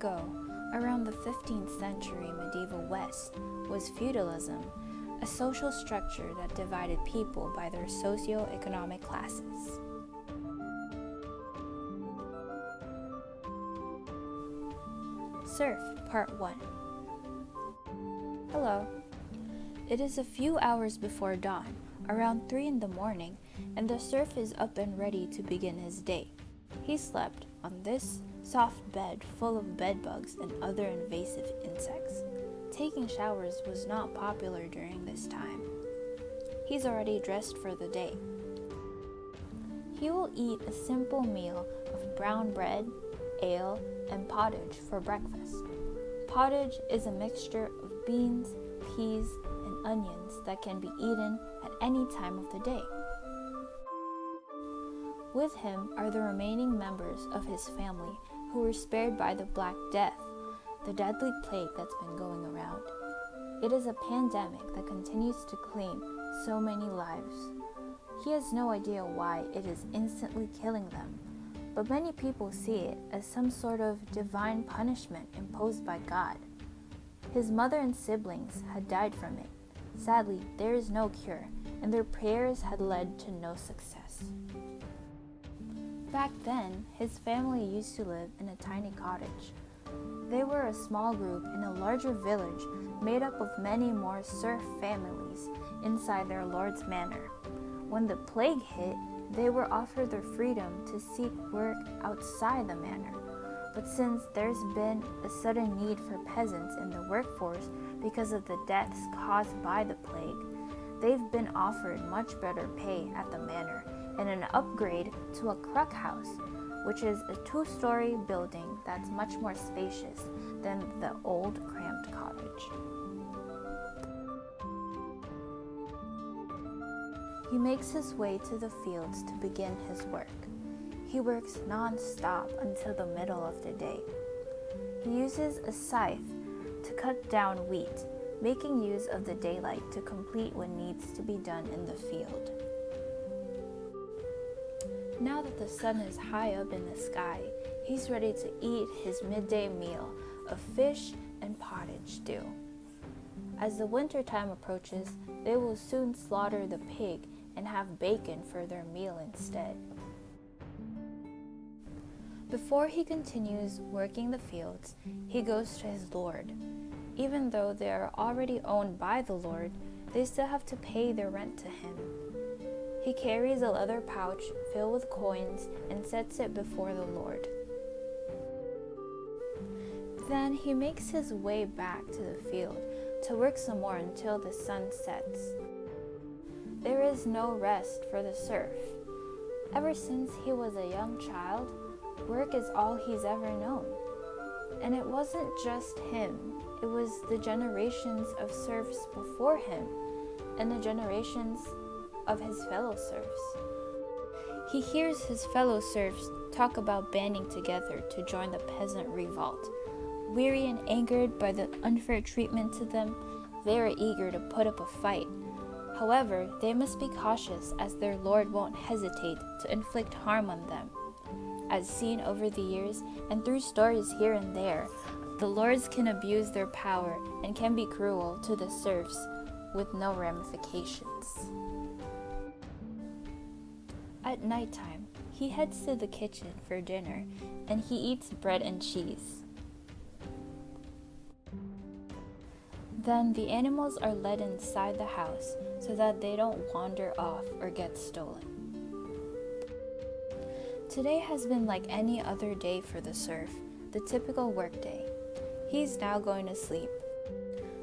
ago, around the 15th century medieval West, was feudalism, a social structure that divided people by their socio-economic classes. Serf, Part 1. Hello. It is a few hours before dawn, around 3 in the morning, and the serf is up and ready to begin his day. He slept on this soft bed full of bedbugs and other invasive insects. Taking showers was not popular during this time. He's already dressed for the day. He will eat a simple meal of brown bread, ale, and pottage for breakfast. Pottage is a mixture of beans, peas, and onions that can be eaten at any time of the day. With him are the remaining members of his family who were spared by the Black Death, the deadly plague that's been going around. It is a pandemic that continues to claim so many lives. He has no idea why it is instantly killing them, but many people see it as some sort of divine punishment imposed by God. His mother and siblings had died from it. Sadly, there is no cure, and their prayers had led to no success. Back then, his family used to live in a tiny cottage. They were a small group in a larger village made up of many more serf families inside their lord's manor. When the plague hit, they were offered their freedom to seek work outside the manor. But since there's been a sudden need for peasants in the workforce because of the deaths caused by the plague, they've been offered much better pay at the manor and an upgrade to a kruk house, which is a 2-story building that's much more spacious than the old cramped cottage. He makes his way to the fields to begin his work. He works non-stop until the middle of the day. He uses a scythe to cut down wheat, making use of the daylight to complete what needs to be done in the field. Now that the sun is high up in the sky, he's ready to eat his midday meal of fish and pottage stew. As the winter time approaches, they will soon slaughter the pig and have bacon for their meal instead. Before he continues working the fields, he goes to his lord. Even though they are already owned by the lord, they still have to pay their rent to him. He carries a leather pouch filled with coins and sets it before the Lord. Then he makes his way back to the field to work some more until the sun sets. There is no rest for the serf. Ever since he was a young child, work is all he's ever known. And it wasn't just him, it was the generations of serfs before him and the generations of his fellow serfs. He hears his fellow serfs talk about banding together to join the peasant revolt. Weary and angered by the unfair treatment to them, they are eager to put up a fight. However, they must be cautious as their lord won't hesitate to inflict harm on them. As seen over the years and through stories here and there, the lords can abuse their power and can be cruel to the serfs with no ramifications. At nighttime, he heads to the kitchen for dinner and he eats bread and cheese. Then the animals are led inside the house so that they don't wander off or get stolen. Today has been like any other day for the serf, the typical workday. He's now going to sleep.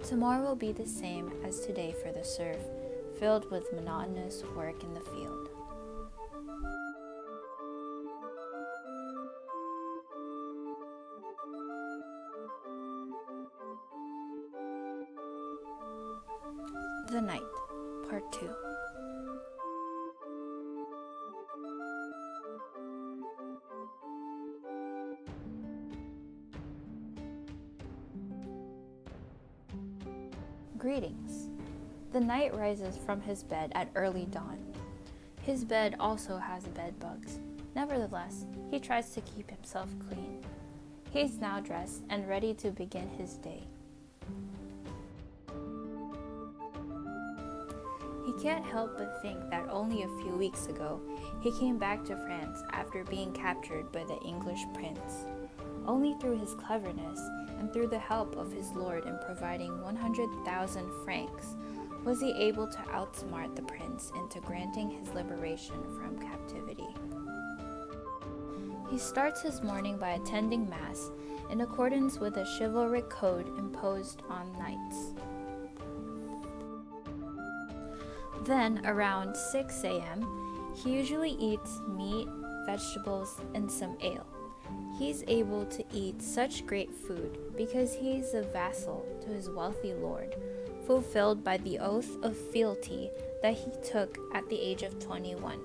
Tomorrow will be the same as today for the serf, filled with monotonous work in the field. The Night, Part 2. Greetings. The knight rises from his bed at early dawn. His bed also has bed bugs. Nevertheless, he tries to keep himself clean. He's now dressed and ready to begin his day. He can't help but think that only a few weeks ago, he came back to France after being captured by the English prince. Only through his cleverness and through the help of his lord in providing 100,000 francs was he able to outsmart the prince into granting his liberation from captivity. He starts his morning by attending Mass in accordance with a chivalric code imposed on knights. Then, around 6 a.m., he usually eats meat, vegetables, and some ale. He's able to eat such great food because he is a vassal to his wealthy lord, fulfilled by the oath of fealty that he took at the age of 21.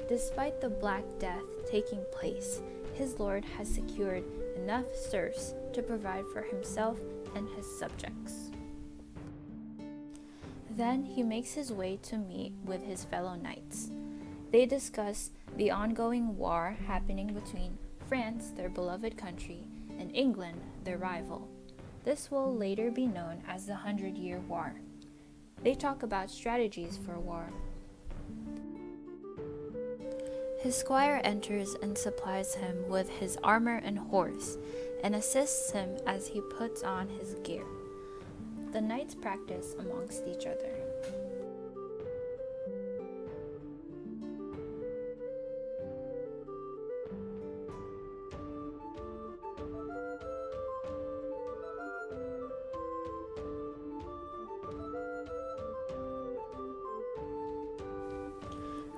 Despite the Black Death taking place, his lord has secured enough serfs to provide for himself and his subjects. Then he makes his way to meet with his fellow knights. They discuss the ongoing war happening between France, their beloved country, and England, their rival. This will later be known as the 100-Year War. They talk about strategies for war. His squire enters and supplies him with his armor and horse, and assists him as he puts on his gear. The knights practice amongst each other.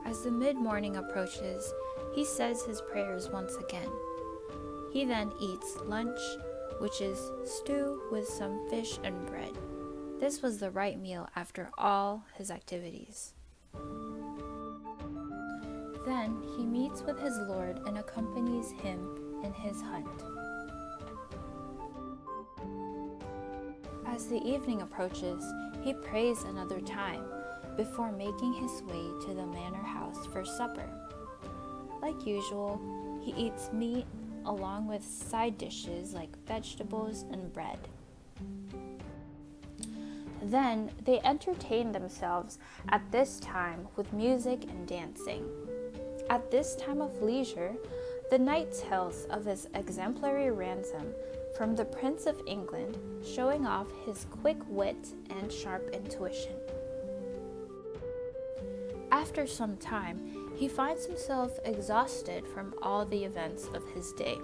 As the mid-morning approaches, he says his prayers once again. He then eats lunch, which is stew with some fish and bread. This was the right meal after all his activities. Then he meets with his lord and accompanies him in his hunt. As the evening approaches, he prays another time before making his way to the manor house for supper. Like usual, he eats meat along with side dishes like vegetables and bread. Then they entertain themselves at this time with music and dancing. At this time of leisure, the knight tells of his exemplary ransom from the Prince of England, showing off his quick wit and sharp intuition. After some time, he finds himself exhausted from all the events of his day.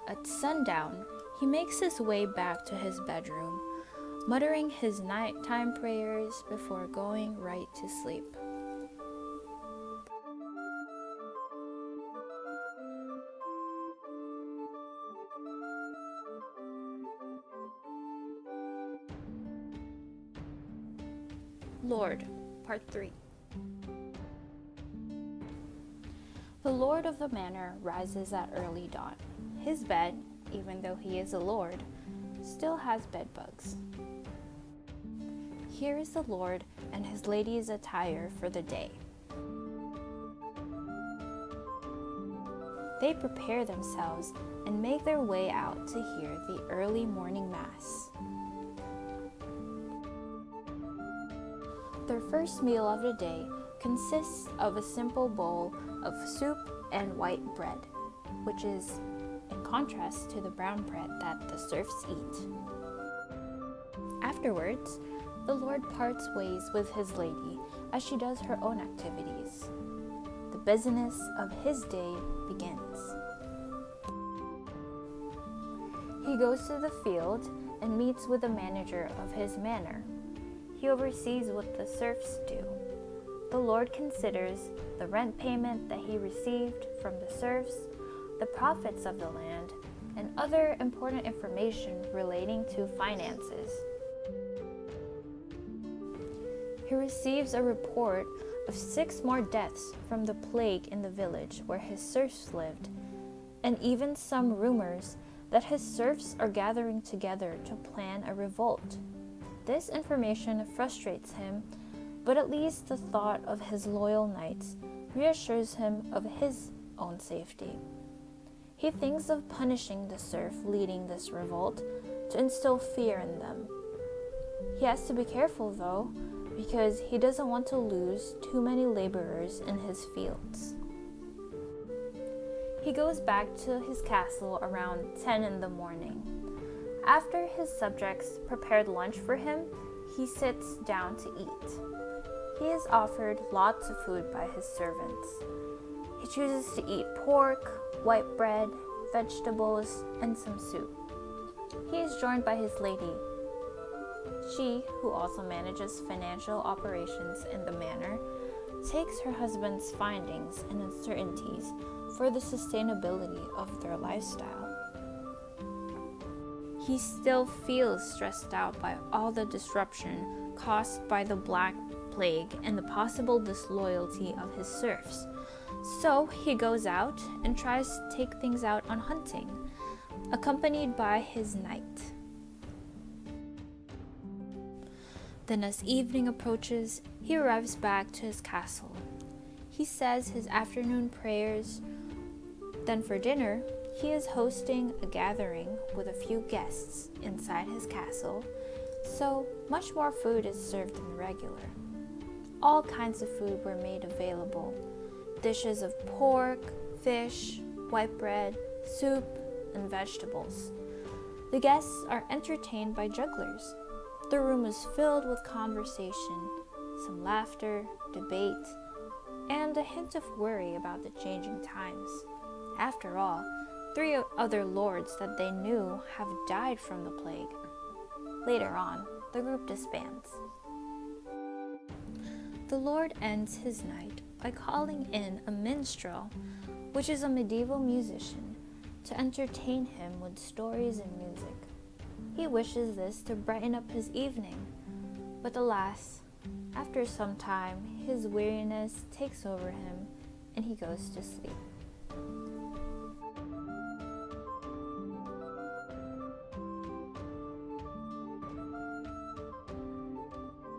At sundown, he makes his way back to his bedroom, muttering his nighttime prayers before going right to sleep. Lord, Part 3. The lord of the manor rises at early dawn. His bed, even though he is a lord, still has bed bugs. Here is the lord and his lady's attire for the day. They prepare themselves and make their way out to hear the early morning mass. Their first meal of the day consists of a simple bowl of soup and white bread, which is in contrast to the brown bread that the serfs eat. Afterwards, the lord parts ways with his lady as she does her own activities. The business of his day begins. He goes to the field and meets with the manager of his manor. He oversees what the serfs do. The lord considers the rent payment that he received from the serfs, the profits of the land, and other important information relating to finances. He receives a report of 6 more deaths from the plague in the village where his serfs lived, and even some rumors that his serfs are gathering together to plan a revolt. This information frustrates him, but at least the thought of his loyal knights reassures him of his own safety. He thinks of punishing the serf leading this revolt to instill fear in them. He has to be careful though, because he doesn't want to lose too many laborers in his fields. He goes back to his castle around 10 in the morning. After his subjects prepared lunch for him, he sits down to eat. He is offered lots of food by his servants. He chooses to eat pork, white bread, vegetables, and some soup. He is joined by his lady. She, who also manages financial operations in the manor, takes her husband's findings and uncertainties for the sustainability of their lifestyle. He still feels stressed out by all the disruption caused by the Black Plague and the possible disloyalty of his serfs. So he goes out and tries to take things out on hunting, accompanied by his knight. Then as evening approaches, he arrives back to his castle. He says his afternoon prayers. Then for dinner, he is hosting a gathering with a few guests inside his castle, so much more food is served than regular. All kinds of food were made available. Dishes of pork, fish, white bread, soup, and vegetables. The guests are entertained by jugglers. The room is filled with conversation, some laughter, debate, and a hint of worry about the changing times. After all, 3 other lords that they knew have died from the plague. Later on, the group disbands. The lord ends his night by calling in a minstrel, which is a medieval musician, to entertain him with stories and music. He wishes this to brighten up his evening, but alas, after some time, his weariness takes over him and he goes to sleep.